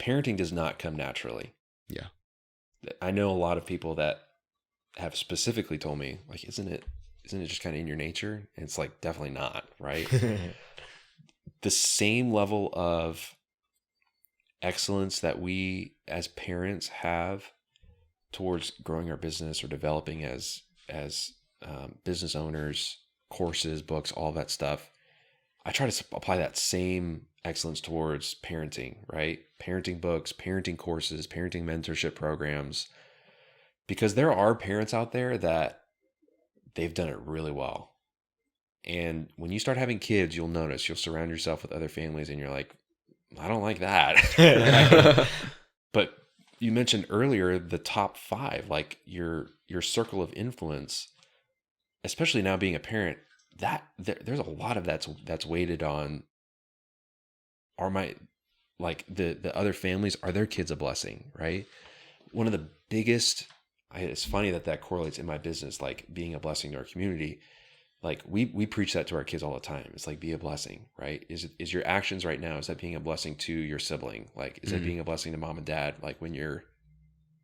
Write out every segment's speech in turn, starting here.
parenting does not come naturally. Yeah. I know a lot of people that have specifically told me, like, isn't it just kind of in your nature? And it's like, definitely not, right? The same level of excellence that we as parents have towards growing our business or developing as business owners, courses, books, all that stuff. I try to apply that same excellence towards parenting, right? Parenting books, parenting courses, parenting mentorship programs, because there are parents out there that they've done it really well. And when you start having kids, you'll notice, you'll surround yourself with other families and you're like, I don't like that. But you mentioned earlier the top 5, like your circle of influence, especially now being a parent, that there's a lot of that's weighted on, are my, like the other families, are their kids a blessing, right? One of the biggest, it's funny that correlates in my business, like being a blessing to our community. Like we preach that to our kids all the time. It's like, be a blessing, right? Is your actions right now, is that being a blessing to your sibling? Like, is that being a blessing to mom and dad? Like when you're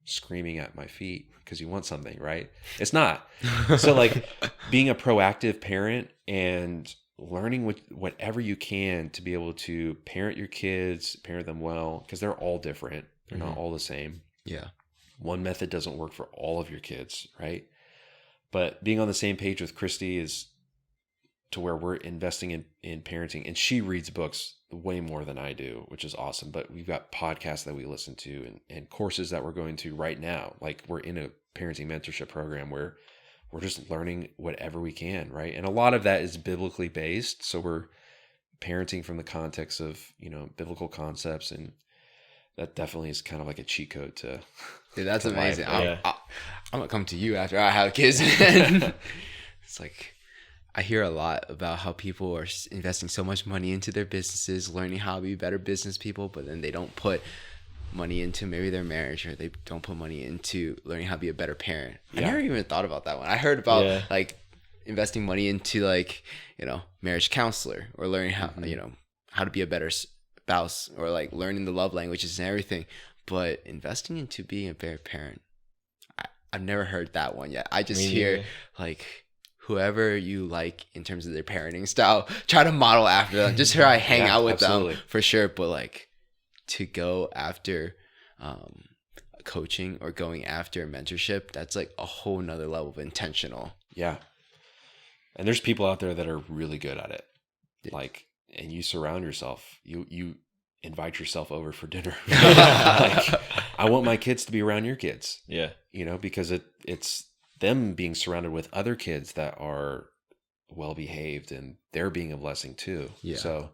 screaming at my feet because you want something, right? It's not. So like being a proactive parent and learning whatever you can to be able to parent your kids, parent them well, because they're all different. They're not all the same. Yeah. One method doesn't work for all of your kids, right? But being on the same page with Christy is to where we're investing in parenting, and she reads books way more than I do, which is awesome. But we've got podcasts that we listen to and courses that we're going to right now. Like we're in a parenting mentorship program where we're just learning whatever we can, right? And a lot of that is biblically based. So we're parenting from the context of, biblical concepts, and that definitely is kind of like a cheat code to. Dude, that's amazing. Yeah. I'm gonna come to you after I have kids. It's like, I hear a lot about how people are investing so much money into their businesses, learning how to be better business people, but then they don't put money into maybe their marriage, or they don't put money into learning how to be a better parent. I never even thought about that one. I heard about like investing money into like, marriage counselor, or learning how, how to be a better spouse, or like learning the love languages and everything. But investing into being a better parent, I've never heard that one yet. I just hear like, whoever you like in terms of their parenting style, try to model after them. Just try to hang out with them for sure. But like, to go after coaching or going after mentorship, that's like a whole nother level of intentional. Yeah. And there's people out there that are really good at it. Like, and you surround yourself, you invite yourself over for dinner. Like, I want my kids to be around your kids. Yeah. Because it's them being surrounded with other kids that are well behaved, and they're being a blessing too. Yeah. So